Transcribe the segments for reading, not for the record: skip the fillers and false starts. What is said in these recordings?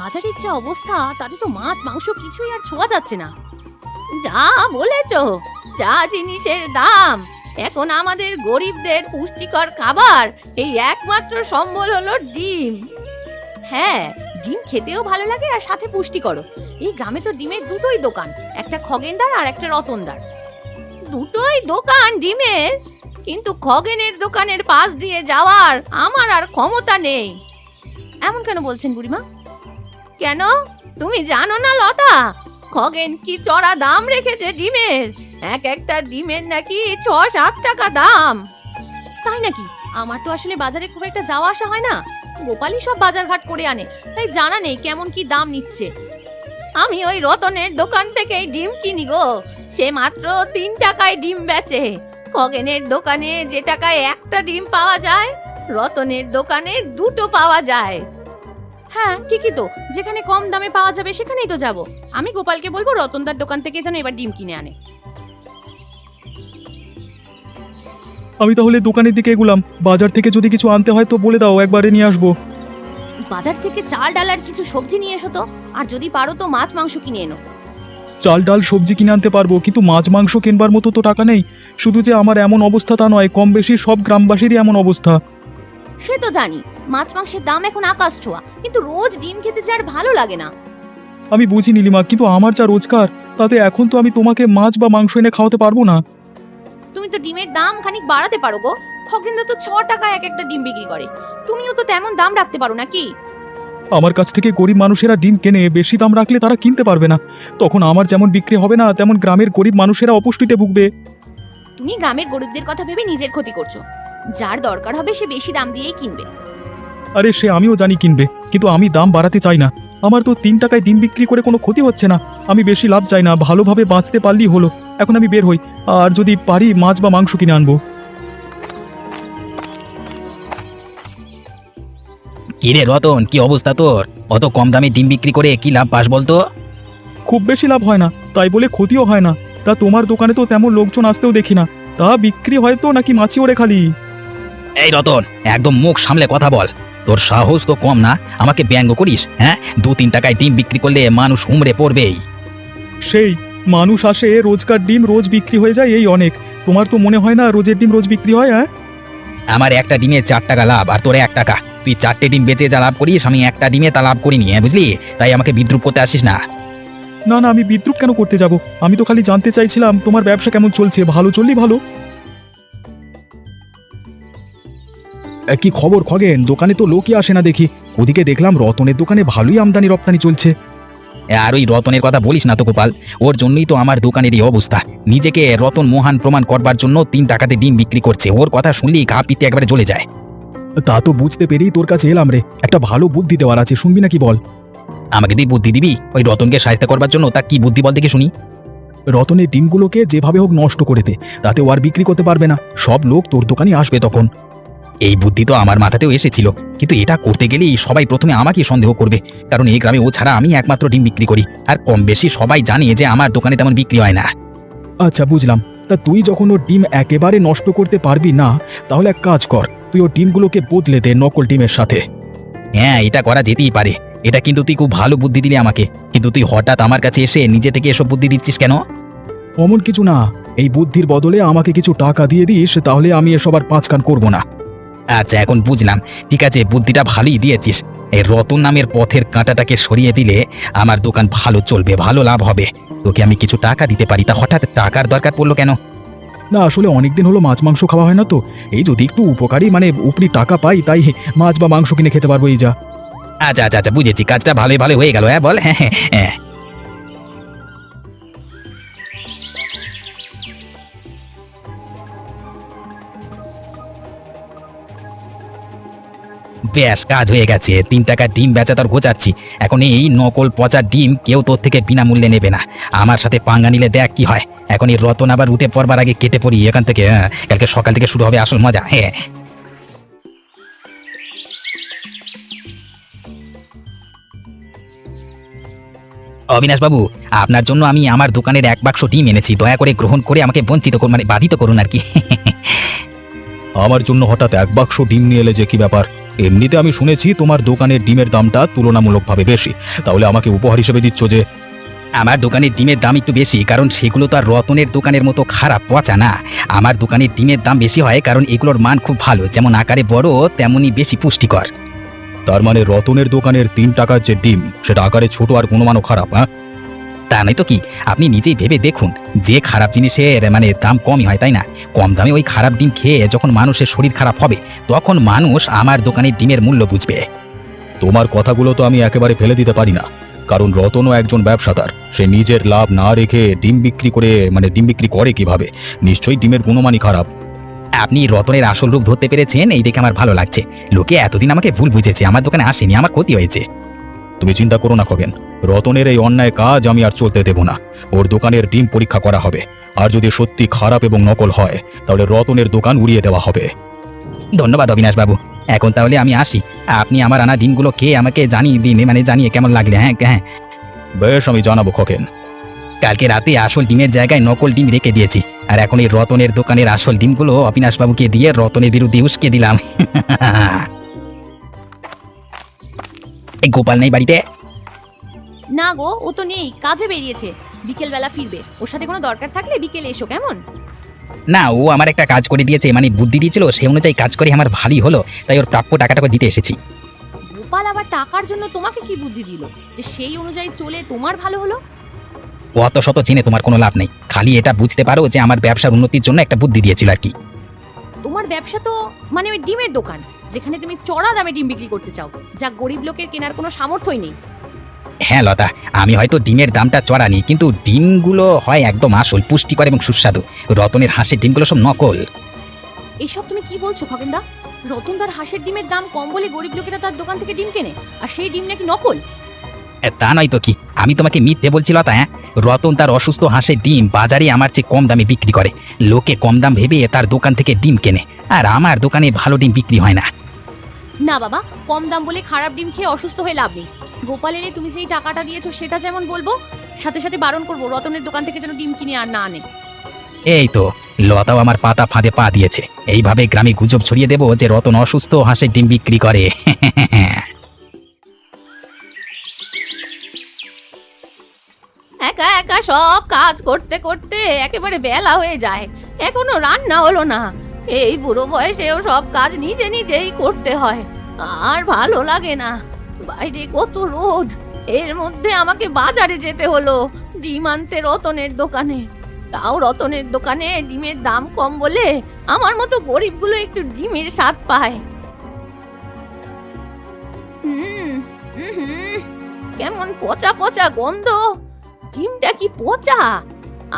বাজারের যা অবস্থা তাতে তো মাছ মাংস কিছুই আর ছোঁয়া যাচ্ছে না। যা বলেছ, যা জিনিসের দাম, এখন আমাদের গরিবদের পুষ্টিকর খাবার এই একমাত্র সম্বল হলো ডিম। হ্যাঁ, ডিম খেতেও ভালো লাগে আর সাথে পুষ্টিকরও। এই গ্রামে তো ডিমের দুটোই দোকান, একটা খগেনদার আর একটা রতনদার। দুটোই দোকান ডিমের, কিন্তু খগেনের দোকানের পাশ দিয়ে যাওয়ার আমার আর ক্ষমতা নেই। এমন কেন বলছেন বুড়িমা? কেন তুমি জানো না লতা, খগেন কি চড়া দাম রেখেছে ডিমের? এক একটা ডিমের নাকি ৬-৭ টাকা দাম। তাই নাকি? আমার তো আসলে বাজারে খুব একটা যাওয়া আসা হয় না, গোপালই সব বাজারঘাট করে আনে, তাই জানা নেই কেমন কি দাম নিচ্ছে। আমি ওই রতনের দোকান থেকেই ডিম কিনি গো, সে মাত্র ৩ টাকায় ডিম বেচে। খগেনের দোকানে যে টাকায় একটা ডিম পাওয়া যায়, রতনের দোকানে 2টো পাওয়া যায়। হ্যাঁ ঠিকই তো, যেখানে কম দামে পাওয়া যাবে সেখানেই তো যাব। আমি গোপালকে বলবো রতনদার দোকান থেকে যেন এবার ডিম কিনে আনে। আমি তাহলে দোকানের দিকে এগুলাম। বাজার থেকে যদি কিছু আনতে হয় তো বলে দাও, একবারে নিয়ে আসবো। বাজার থেকে চাল ডাল আর কিছু সবজি নিয়ে এসো তো, আর যদি পারো তো মাছ মাংস কিনে এনো। চাল ডাল সবজি কিনে আনতে পারবো, কিন্তু মাছ মাংস কিনবার মতো তো টাকা নেই। শুধু যে আমার এমন অবস্থা তা নয়, কম বেশি সব গ্রামবাসীরই এমন অবস্থা। সে তো জানি, মাছ মাংসের দাম এখন আকাশ ছোঁয়া, কিন্তু রোজ ডিম খেতে যে আর ভালো লাগে না। আমি বুঝি নীলিমা, কিন্তু আমার যা রোজগার তাতে এখন তো আমি তোমাকে মাছ বা মাংস এনে খাওয়াতে পারবো না। তুমি তো ডিমের দাম খানিক বাড়াতে পারো গো। খগেনদা তো 6 টাকায় এক একটা ডিম বিক্রি করে, তুমিও তো তেমন দাম রাখতে পারো নাকি? আমার কাছ থেকে গরিব মানুষেরা ডিম কেনে, বেশি দাম রাখলে তারা কিনতে পারবে না। তখন আমার যেমন বিক্রি হবে না, তেমন গ্রামের গরিব মানুষেরা অপুষ্টিতে ভুগবে। তুমি গ্রামের গরিবদের কথা ভেবে নিজের ক্ষতি করছো। যার দরকার হবে সে বেশি দাম দিয়েই কিনবে। আরে সে আমিও জানি কিনবে, কিন্তু আমি দাম বাড়াতে চাই না। আমার তো 3 টাকায় ডিম বিক্রি করে কোনো ক্ষতি হচ্ছে না। আমি বেশি লাভ চাই না, ভালোভাবে বাঁচতে পারলেই হলো। এখন আমি বের হই, আর যদি পারি মাছ বা মাংস কিনে আনবো। কিরে রতন, কি অবস্থা তোর? অত কম দামে ডিম বিক্রি করে কি লাভ পাস বলতো? খুব বেশি লাভ হয় না, তাই বলে ক্ষতিও হয় না। তা তোমার দোকানে তো তেমন লোকজন আসতেও দেখি না, তা বিক্রি হয় তো নাকি মাছি ওরে খালি? এই রতন, একদম মুখ সামলে কথা বল। তোর সাহস তো কম না, আমাকে ব্যঙ্গ করিস? হ্যাঁ, 2-3 টাকায় ডিম বিক্রি করলে মানুষ হুমড়ে পড়বেই। সেই মানুষ আসে, রোজকার ডিম রোজ বিক্রি হয়ে যায়, এই অনেক। তোমার তো মনে হয় না রোজের ডিম রোজ বিক্রি হয়? হ্যাঁ, আমার একটা ডিমে 4 টাকা লাভ, আর তোর 1 টাকা। তুই 4টে ডিম বেচে যা লাভ করিস, আমি একটা ডিমে তা লাভ করিনি, বুঝলি? তাই আমাকে বিদ্রুপ করতে আসিস না। না না, আমি বিদ্রুপ কেন করতে যাব? আমি তো খালি জানতে চাইছিলাম তোমার ব্যবসা কেমন চলছে। ভালো চললেই ভালো। কি খবর খগেন? দোকানে তো লোকই আসে না দেখি। ওদিকে দেখলাম রতনের দোকানে ভালোই আমদানি রপ্তানি চলছে। আর ওই রতনের কথা বলিস না তো গোপাল, ওর জন্যই তো আমার দোকানের এই অবস্থা। নিজেকে রতন মহান প্রমাণ করবার জন্য 3 টাকাতে ডিম বিক্রি করছে। ওর কথা শুনলেই গা পিত্তে একবারে জ্বলে যায়। তা তো বুঝতে পেরেই তোর কাছে এলাম রে। একটা ভালো বুদ্ধি দেওয়ার আছে, শুনবি নাকি বল? আমাকে তুই বুদ্ধি দিবি ওই রতনকে সাহায্য করবার জন্য? তা কি বুদ্ধি বল দেখে শুনি। রতনের ডিমগুলোকে যেভাবে হোক নষ্ট করে দে, তাতে ও আর বিক্রি করতে পারবে না। সব লোক তোর দোকানে আসবে তখন। এই বুদ্ধি তো আমার মাথাতেও এসেছিল, কিন্তু এটা করতে গেলেই সবাই প্রথমে আমাকে সন্দেহ করবে, কারণ এই গ্রামে ও ছাড়া আমি একমাত্র ডিম বিক্রি করি, আর কম বেশি সবাই জানে যে আমার দোকানে তেমন বিক্রি হয় না। আচ্ছা বুঝলাম। তা তুই যখন ওর ডিম একেবারে নষ্ট করতে পারবি না, তাহলে এক কাজ কর, তুই ওর ডিমগুলোকে বদলে দে নকল ডিমের সাথে। হ্যাঁ, এটা করা যেতেই পারে। এটা কিন্তু তুই খুব ভালো বুদ্ধি দিলি আমাকে, কিন্তু তুই হঠাৎ আমার কাছে এসে নিজে থেকে এসব বুদ্ধি দিচ্ছিস কেন? অমন কিছু না, এই বুদ্ধির বদলে আমাকে কিছু টাকা দিয়ে দিস, তাহলে আমি এসব আর 5 কান করবো না। আচ্ছা, এখন বুঝলাম। ঠিক আছে, বুদ্ধিটা ভালোই দিয়েছিস। এই রতন নামের পথের কাঁটাটাকে সরিয়ে দিলে আমার দোকান ভালো চলবে, ভালো লাভ হবে। তোকে আমি কিছু টাকা দিতে পারি, তা হঠাৎ টাকার দরকার পড়লো কেন? না আসলে অনেকদিন হলো মাছ মাংস খাওয়া হয় না তো, এই যদি একটু উপকারী উপরি টাকা পাই, তাই মাছ বা মাংস কিনে খেতে পারবো, এই যা। আচ্ছা আচ্ছা আচ্ছা, বুঝেছি। কাজটা ভালোই ভালো হয়ে গেল। হ্যাঁ বল। হ্যাঁ হ্যাঁ হ্যাঁ। বেশ, কাজ হয়ে গেছে। 3 টাকা ডিম বেচা তোর ঘোচাচ্ছি। এখন এই নকল পচা ডিম কেউ তোর থেকে বিনামূল্যে নেবে না। আমার সাথে পাঙ্গা নিলে দেখ কি হয়। এখন এই রতন আবার উঠে পড়বার আগে কেটে পড়ি এখান থেকে। হ্যাঁ, কালকে সকাল থেকে শুরু হবে আসল মজা। হ্যাঁ, অবিনাশ বাবু, আপনার জন্য আমি আমার দোকানের 1 বাক্স ডিম এনেছি। দয়া করে গ্রহণ করে আমাকে বঞ্চিত করুন, বাধিত করুন আর কি। আমার জন্য হঠাৎ 1 বাক্স ডিম নিয়ে এলে যে, কি ব্যাপার? এমনিতে আমি শুনেছি তোমার দোকানের ডিমের দামটা তুলনামূলকভাবে বেশি, তাহলে আমাকে উপহার হিসেবে দিচ্ছ যে? আমার দোকানের ডিমের দাম একটু বেশি, কারণ সেগুলো তো আর রতনের দোকানের মতো খারাপ পচা না। আমার দোকানের ডিমের দাম বেশি হয় কারণ এগুলোর মান খুব ভালো, যেমন আকারে বড় তেমনই বেশি পুষ্টিকর। তার মানে রতনের দোকানের 3 টাকার যে ডিম সেটা আকারে ছোট আর গুণমানও খারাপ, হ্যাঁ? তা নয় তো কি, আপনি নিজেই ভেবে দেখুন, যে খারাপ জিনিসের দাম কমই হয়, তাই না? কম দামে ওই খারাপ ডিম খেয়ে যখন মানুষের শরীর খারাপ হবে, তখন মানুষ আমার দোকানের ডিমের মূল্য বুঝবে। তোমার কথাগুলো তো আমি একেবারে ফেলে দিতে পারি না, কারণ রতনও একজন ব্যবসাদার। সে নিজের লাভ না রেখে ডিম বিক্রি করে কিভাবে? নিশ্চয়ই ডিমের গুণমানই খারাপ। আপনি রতনের আসল রূপ ধরতে পেরেছেন, এই দেখে আমার ভালো লাগছে। লোকে এতদিন আমাকে ভুল বুঝেছে, আমার দোকানে আসেনি, আমার ক্ষতি হয়েছে। তুমি চিন্তা করো না খগেন, রতনের এই অন্যায় কাজ আমি আর চলতে দেব না। ওর দোকানের ডিম পরীক্ষা করা হবে, আর যদি সত্যি খারাপ এবং নকল হয় তাহলে রতনের দোকান উড়িয়ে দেওয়া হবে। ধন্যবাদ অবিনাশ বাবু, এখন তাহলে আমি আসি। আপনি আমার আনা ডিমগুলো খেয়ে আমাকে জানিয়ে দিন, জানিয়ে কেমন লাগলে। হ্যাঁ হ্যাঁ, বেশ, আমি জানাবো খগেন। কালকে রাতে আসল ডিমের জায়গায় নকল ডিম রেখে দিয়েছি, আর এখন এই রতনের দোকানের আসল ডিমগুলো অবিনাশ বাবুকে দিয়ে রতনের বিরুদ্ধে উস্কে দিলাম। এই গোপাল নেই বাড়িতে? না গো, ও তো নেই, কাজে বেরিয়েছে, বিকেল বেলা ফিরবে। ওর সাথে কোনো দরকার থাকলে বিকেলে এসো, কেমন? না, ও আমার একটা কাজ করে দিয়েছে, বুদ্ধি দিয়েছিল, সে অনুযায়ী কাজ করে আমার ভালোই হলো, তাই ওর প্রাপ্য টাকাটাকে দিতে এসেছি। গোপাল আবার টাকার জন্য তোমাকে কি বুদ্ধি দিল যে সেই অনুযায়ী চলে তোমার ভালো হলো? অত শত চিনে তোমার কোনো লাভ নেই, খালি এটা বুঝতে পারো যে আমার ব্যবসার উন্নতির জন্য একটা বুদ্ধি দিয়েছিল আর কি। তোমার ব্যবসা তো ওই ডিমের দোকান, যেখানে তুমি চড়া দামে ডিম বিক্রি করতে চাও, যা গরিব লোকের কেনার কোনো সামর্থ্যই নেই। হ্যাঁ লতা, আমি হয়তো ডিমের দামটা চড়া নিই, কিন্তু ডিমগুলো হয় একদম আসল, পুষ্টিকর এবং সুস্বাদু। রতনের হাঁসের ডিমগুলো সব নকল। এইসব তুমি কি বলছো খগেনদা? রতনদার হাঁসের ডিমের দাম কম বলে গরিব লোকেরা তার দোকান থেকে ডিম কেনে, আর সেই ডিম নাকি নকল? তা নয় তো কি, আমি তোমাকে মিথ্যে বলছি লতা? হ্যাঁ, রতন তার অসুস্থ হাঁসের ডিম বাজারে আমার চেয়ে কম দামে বিক্রি করে। লোকে কম দাম ভেবে তার দোকান থেকে ডিম কেনে, আর আমার দোকানে ভালো ডিম বিক্রি হয় না। না বাবা, কম দাম বলে খারাপ ডিম খেয়ে অসুস্থ হয়ে লাভ নেই। গোপালের তুমি যেই টাকাটা দিয়েছো সেটা যেমন বলবো, সাথে সাথে বারণ করবো রতনের দোকান থেকে যেন ডিম কিনে আর না আনে। এই তো, লতাও আমার পাতা ফাঁদে পা দিয়েছে। এইভাবে গ্রামে গুজব ছড়িয়ে দেবো যে রতন অসুস্থ, হাঁসের ডিম বিক্রি করে। একা একা সব কাজ করতে করতে একেবারে বেলা হয়ে যায়, এখনো রান্না হলো না। এই বুড়ো বয়সেও সব কাজ নিজে নিজেই করতে হয়, আর ভালো লাগে না। বাইরে কত রোদ, এর মধ্যে আমাকে বাজারে যেতে হলো ডিম আনতে রতনের দোকানে। তাও রতনের দোকানে ডিমের দাম কম বলে আমার মতো গরিবগুলো একটু ডিমের স্বাদ পায়। হুম হুম, কেমন পচা পচা গন্ধ। ডিমটা কি পচা?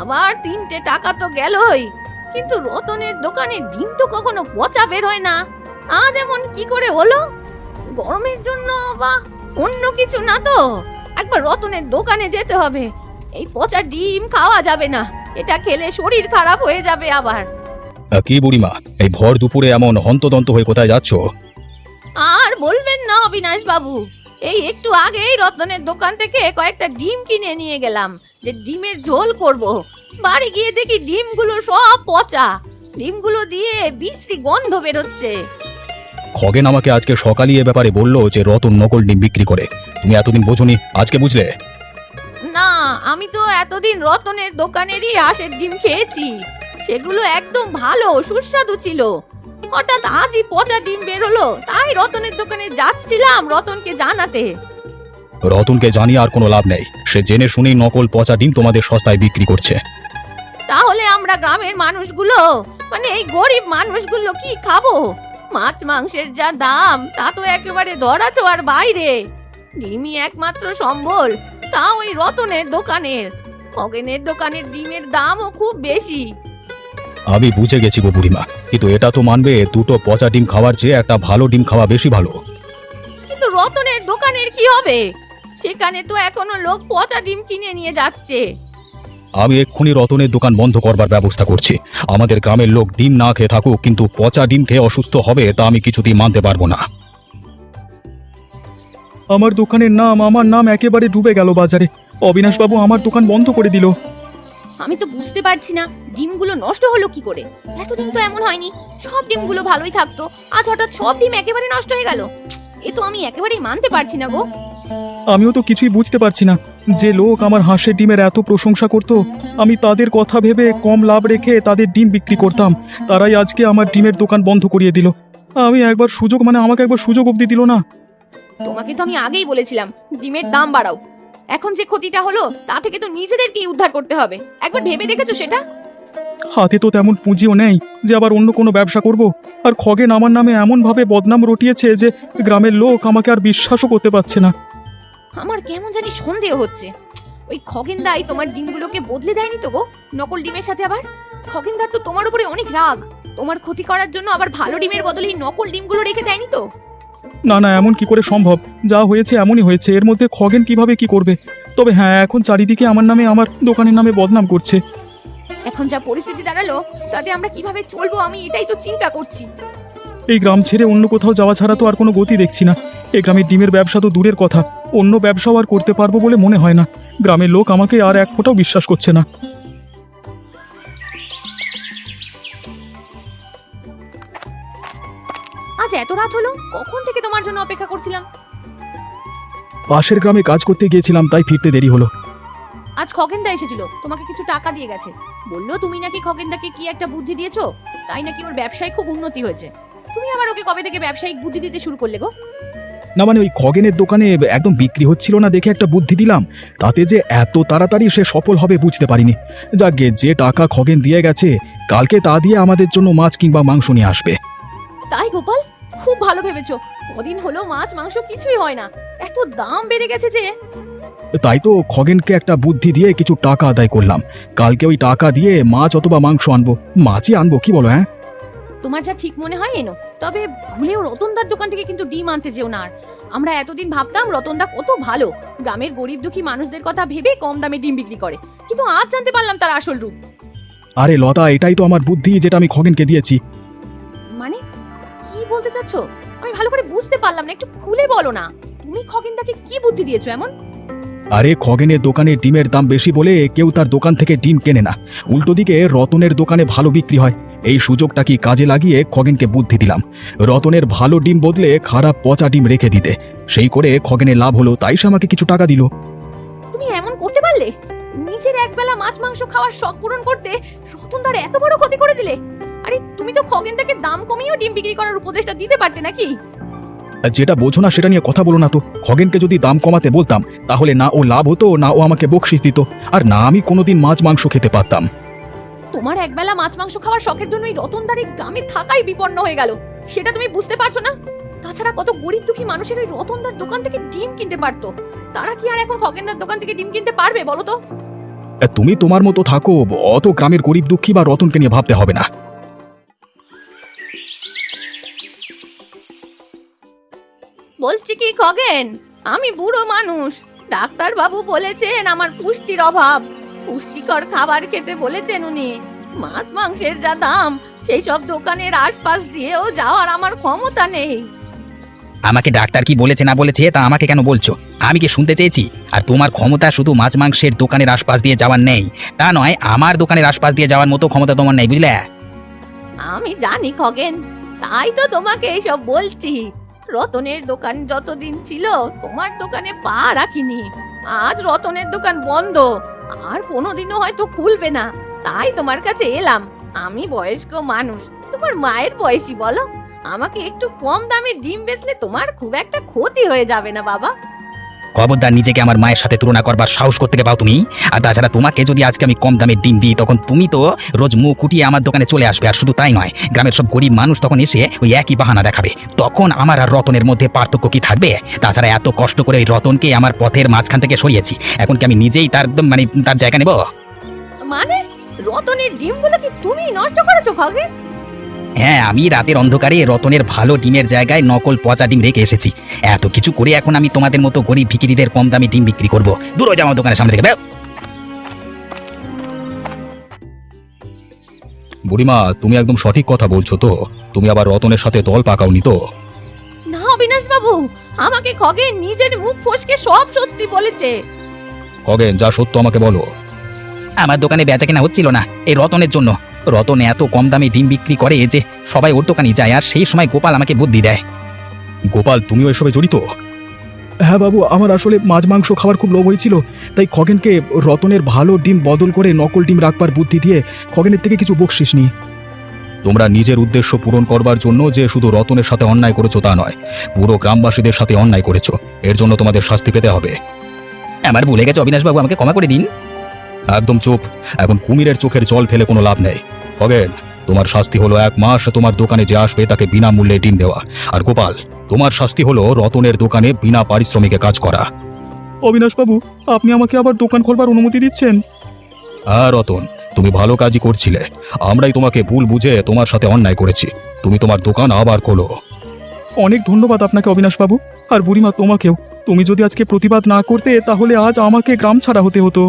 আবার 3টে টাকা তো গেলই, কিন্তু রতনের দোকানে ডিম তো কখনো পচা বের হয় না। আজ এমন কি করে হলো? গরমের জন্য বা অন্য কিছু না তো? একবার রতনের দোকানে যেতে হবে। এই পচা ডিম খাওয়া যাবে না, এটা খেলে শরীর খারাপ হয়ে যাবে আবার। কি বুড়িমা, এই ভর দুপুরে এমন হন্তদন্ত হয়ে কোথায় যাচ্ছ? আর বলবেন না অবিনাশ বাবু, এই একটু আগেই রতনের দোকান থেকে কয়েকটা ডিম কিনে নিয়ে গেলাম যে ডিমের ঝোল করব। বাড়ি গিয়ে দেখি ডিমগুলো সব পচা, ডিমগুলো দিয়ে বিশ্রী গন্ধ বেরোচ্ছে। খগেন আমাকে আজকে সকালে এ ব্যাপারে বললো যে রতন নকল ডিম বিক্রি করে। তুমি এতদিন বোঝোনি, আজকে বুঝলে? না, আমি তো এতদিন রতনের দোকানেরই হাঁসের ডিম খেয়েছি, সেগুলো একদম ভালো সুস্বাদু ছিল। হঠাৎ আজই পচা ডিম বেরোলো, তাই রতনের দোকানে যাচ্ছিলাম রতনকে জানাতে। রতনকে জানিয়ে আর কোনো লাভ নেই, সে জেনে শুনেই নকল পচা ডিম তোমাদের সস্তায় বিক্রি করছে। তাহলে আমরা গ্রামের মানুষগুলো, এই গরিব মানুষগুলো কি খাবো? মাছ মাংসের যা দাম তা তো একেবারে ধরাছোঁয়ার বাইরে। ডিমই একমাত্র সম্বল, তা ওই রতনের দোকানের। খগেনের দোকানের ডিমের দামও খুব বেশি। আমি বুঝে গেছি গো বুড়িমা, কিন্তু এটা তো মানবে 2টো পচা ডিম খাওয়ার চেয়ে একটা ভালো ডিম খাওয়া বেশি ভালো। কিন্তু রতনের দোকানের কি হবে? সেখানে তো এখনো লোক পচা ডিম কিনে নিয়ে যাচ্ছে। আমি এক্ষুনি রতনের দোকান বন্ধ করবার ব্যবস্থা করছি। আমাদের গ্রামের লোক ডিম না খেয়ে থাকুক, কিন্তু পচা ডিম খেয়ে অসুস্থ হবে তা আমি কিছুতেই মানতে পারবো না। আমার দোকানের নাম, আমার নাম একেবারে ডুবে গেল বাজারে। অবিনাশবাবু আমার দোকান বন্ধ করে দিল। আমি তো বুঝতে পারছি না ডিমগুলো নষ্ট হলো কি করে। এতদিন তো এমন হয়নি, সব ডিমগুলো ভালোই থাকতো, আজ হঠাৎ সব ডিম একেবারে নষ্ট হয়ে গেল। এ তো আমি একেবারেই মানতে পারছি না গো। আমিও তো কিছুই বুঝতে পারছি না। যে লোক আমার হাঁসের ডিমের এত প্রশংসা করত, আমি তাদের কথা ভেবে কম লাভ রেখে তাদের ডিম বিক্রি করতাম, তারাই আজকে আমার ডিমের দোকান বন্ধ করিয়ে দিল। আমি একবার সুযোগ আমাকে একবার সুযোগ অবধি দিল না। তোমাকে তো আমি আগেই বলেছিলাম ডিমের দাম বাড়াও। এখন যে ক্ষতিটা হলো তা থেকে তো নিজেদেরকেই উদ্ধার করতে হবে। একবার ভেবে দেখেছো সেটা? হাতে তো তেমন পুঁজিও নেই যে আবার অন্য কোনো ব্যবসা করব। আর খগেন আমার নামে এমনভাবে বদনাম রটিয়েছে যে গ্রামের লোক আমাকে আর বিশ্বাসও করতে পারছে না। আমার কেমন জানি সন্দেহ হচ্ছে। ওই খগেনদাই তোমার ডিমগুলোকে বদলে দেয়নি তো গো নকল ডিমের সাথে? আবার খগেনদার তো তোমার উপরে অনেক রাগ, তোমার ক্ষতি করার জন্য আবার ভালো ডিমের বদলে এই নকল ডিমগুলো রেখে দেয়নি তো? না না, এমন কি করে সম্ভব? যা হয়েছে এমনই হয়েছে, এর মধ্যে খগেন কিভাবে কি করবে? তবে হ্যাঁ, এখন চারিদিকে আমার নামে, আমার দোকানের নামে বদনাম করছে। এখন যা পরিস্থিতি দাঁড়ালো তাতে আমরা কিভাবে চলবো আমি এটাই তো চিন্তা করছি। এই গ্রাম ছেড়ে অন্য কোথাও যাওয়া ছাড়া তো আর কোনো গতি দেখছি না। এই গ্রামের ডিমের ব্যবসা তো দূরের কথা, অন্য ব্যবসাও আর করতে পারবো বলে মনে হয় না। গ্রামের লোক আমাকে আর এক ফোঁটাও বিশ্বাস করছে না। আজ এত রাত হলো, কখন থেকে তোমার জন্য অপেক্ষা করছিলাম। পাশের গ্রামে কাজ করতে গিয়েছিলাম, তাই ফিরতে দেরি হলো। আজ খগেনদা এসেছিল, তোমাকে কিছু টাকা দিয়ে গেছে। বললো তুমি নাকি খগেনদাকে কি একটা বুদ্ধি দিয়েছো, তাই নাকি ওর ব্যবসায় খুব উন্নতি হয়েছে। তুমি আবার ওকে কবে থেকে ব্যবসায়িক বুদ্ধি দিতে শুরু করলে গো? না ওই খগেনের দোকানে একদম বিক্রি হচ্ছিল না দেখে একটা বুদ্ধি দিলাম, তাতে যে এত তাড়াতাড়ি সে সফল হবে বুঝতে পারিনি। যাকে যে টাকা খগেন দিয়ে গেছে, কালকে তা দিয়ে আমাদের জন্য মাছ কিংবা মাংস নিয়ে আসবে। তাই গোপাল, খুব ভালো ভেবেছো। কদিন হলো মাছ মাংস কিছুই হয় না, এত দাম বেড়ে গেছে যে। তাই তো খগেনকে একটা বুদ্ধি দিয়ে কিছু টাকা আদায় করলাম। কালকে ওই টাকা দিয়ে মাছ অথবা মাংস আনবো। মাছই আনবো, কি বলো? হ্যাঁ, তোমার যা ঠিক মনে হয় এনো, তবে ভুলেও রতনদার দোকান থেকে কিন্তু ডিম আনতে যেও না। আর আমরা এতদিন ভাবতাম রতনদা কত ভালো, গ্রামের গরিব দুঃখী মানুষদের কথা ভেবে কম দামে ডিম বিক্রি করে, কিন্তু আজ জানতে পারলাম তার আসল রূপ। আরে লতা, এটাই তো আমার বুদ্ধি, যেটা আমি খগেনকে দিয়েছি। মানে কি বলতে চাচ্ছো? আমি ভালো করে বুঝতে পারলাম না, একটু খুলে বলো না। তুমি খগেনদাকে কি বুদ্ধি দিয়েছো এমন? আরে খগেনের দোকানে ডিমের দাম বেশি বলে কেউ তার দোকান থেকে ডিম কেনে না, উল্টো দিকে রতনের দোকানে ভালো বিক্রি হয়। এই সুযোগটা কি কাজে লাগিয়ে খগেনকে বুদ্ধি দিলাম রতনের ভালো ডিম বদলে খারাপ পচা ডিম রেখে দিতে। সেই করে খগেনের লাভ হলো, তাই সে আমাকে কিছু টাকা দিল। তুমি এমন করতে পারলে? নিজের একবেলা মাছ মাংস খাওয়ার শখ পূরণ করতে রতনদার এত বড় ক্ষতি করে দিলে। আরে তুমি তো খগেনদাকে দাম কমিয়েও ডিম বিক্রি করার উপদেশটা দিতে পারতে নাকি? যেটা বোঝো না সেটা নিয়ে কথা বলো না তো। খগেনকে যদি দাম কমাতে বলতাম, তাহলে না ও লাভ হতো, না ও আমাকে বকশিস দিত, আর না আমি কোনোদিন মাছ মাংস খেতে পারতাম। তোমার একবেলা মাছ মাংস খাওয়ার শখের জন্য এই রতনদার এই গ্রামে থাকাই বিপন্ন হয়ে গেল, সেটা তুমি বুঝতে পারছো না? তাছাড়া কত গরিব দুঃখী মানুষের ওই রতনদার দোকান থেকে ডিম কিনতে পারতো, তারা কি আর এখন খগেনদার দোকান থেকে ডিম কিনতে পারবে বলো তো? তুমি তোমার মতো থাকো, অত গ্রামের গরিব দুঃখী বা রতনকে নিয়ে ভাবতে হবে না। বলছি কি খগেন, আমি বুড়ো মানুষ, ডাক্তার বাবু বলেছেন আমার পুষ্টির অভাব, পুষ্টিকর খাবার খেতে বলেছেন উনি। মাছ মাংসের যা দাম, সেই সব দোকানের আশপাশ দিয়েও যাওয়ার আমার ক্ষমতা নেই। আমাকে ডাক্তার কি বলেছে না বলেছে তা আমাকে কেন বলছো? আমি কি শুনতে চেয়েছি? আর তোমার ক্ষমতা শুধু মাছ মাংসের দোকানের আশপাশ দিয়ে যাওয়ার নেই, তা নয়, আমার দোকানের আশপাশ দিয়ে যাওয়ার মতো ক্ষমতা তোমার নেই, বুঝলে? আমি জানি খগেন, তাই তো তোমাকে এইসব বলছি। রতনের দোকান যতদিন ছিল তোমার দোকানে পা রাখিনি, আজ রতনের দোকান বন্ধ, আর কোনোদিনও হয়তো খুলবে না, তাই তোমার কাছে এলাম। আমি বয়স্ক মানুষ, তোমার মায়ের বয়সী বলো, আমাকে একটু কম দামে ডিম বেচলে তোমার খুব একটা ক্ষতি হয়ে যাবে না বাবা? খবরদার নিজেকে আমার মায়ের সাথে তুলনা করবার সাহস করতে পাও তুমি। আর তাছাড়া তোমাকে যদি আজকে আমি কম দামে ডিম দিই, তখন তুমি তো রোজ মুখ উঠিয়ে আমার দোকানে চলে আসবে। আর শুধু তাই নয়, গ্রামের সব গরিব মানুষ তখন এসে ওই একই বাহানা দেখাবে। তখন আমার আর রতনের মধ্যে পার্থক্য কি থাকবে? তাছাড়া এত কষ্ট করে ওই রতনকে আমার পথের মাঝখান থেকে সরিয়েছি, এখন কি আমি নিজেই তার তার জায়গা নেব? মানে রতনের ডিমগুলো কি তুমি নষ্ট করেছো খগেন? হ্যাঁ, আমি রাতের অন্ধকারে রতনের ভালো ডিমের জায়গায় নকল পচা ডিম রেখে এসেছি। এত কিছু করে এখন আমি তোমাদের মতো গরিব ভিখিরিদের কম দামে ডিম বিক্রি করবো? দূর হয়ে যাও আমার দোকানের সামনে থেকে। বুড়িমা, তুমি একদম সঠিক কথা বলছো তো? তুমি আবার রতনের সাথে দল পাকাওনি তো? না অবিনাশ বাবু, আমাকে খগেন নিজের মুখ ফসকে সব সত্যি বলেছে। খগেন, যা সত্য আমাকে বলো। আমার দোকানে বেচা কেনা হচ্ছিল না এই রতনের জন্য। রতন এত কম দামে ডিম বিক্রি করে যে সবাই ওর দোকানে যায়, আর সেই সময় গোপাল আমাকে বুদ্ধি দেয়। গোপাল, তুমিও এসবে জড়িত? হ্যাঁ বাবু, আমার আসলে মাছ মাংস খাওয়ার খুব লোভ হয়েছিল, তাই খগেনকে রতনের ভালো ডিম বদল করে নকল ডিম রাখবার বুদ্ধি দিয়ে খগেনের থেকে কিছু বকশিস নি। তোমরা নিজের উদ্দেশ্য পূরণ করবার জন্য যে শুধু রতনের সাথে অন্যায় করেছো তা নয়, পুরো গ্রামবাসীদের সাথে অন্যায় করেছো। এর জন্য তোমাদের শাস্তি পেতে হবে। আমার ভুলে গেছে অবিনাশবাবু, আমাকে ক্ষমা করে দিন। একদম চুপ, এখন কুমিরের চোখের জল ফেলে কোনো লাভ নেই। খগেন, তোমার শাস্তি হলো 1 মাস তোমার দোকানে যে আসবে তাকে বিনামূল্যে ডিম দেওয়া। আর গোপাল, তোমার শাস্তি হলো রতনের দোকানে বিনা পারিশ্রমিকে কাজ করা। অবিনাশবাবু, আপনি আমাকে আবার দোকান খোলবার অনুমতি দিচ্ছেন? হ্যাঁ রতন, তুমি ভালো কাজই করছিলে। আমরাই তোমাকে ভুল বুঝে তোমার সাথে অন্যায় করেছি। তুমি তোমার দোকান আবার খোলো। অনেক ধন্যবাদ আপনাকে অবিনাশবাবু, আর বুড়িমা তোমাকেও। তুমি যদি আজকে প্রতিবাদ না করতে তাহলে আজ আমাকে গ্রাম ছাড়া হতে হতো।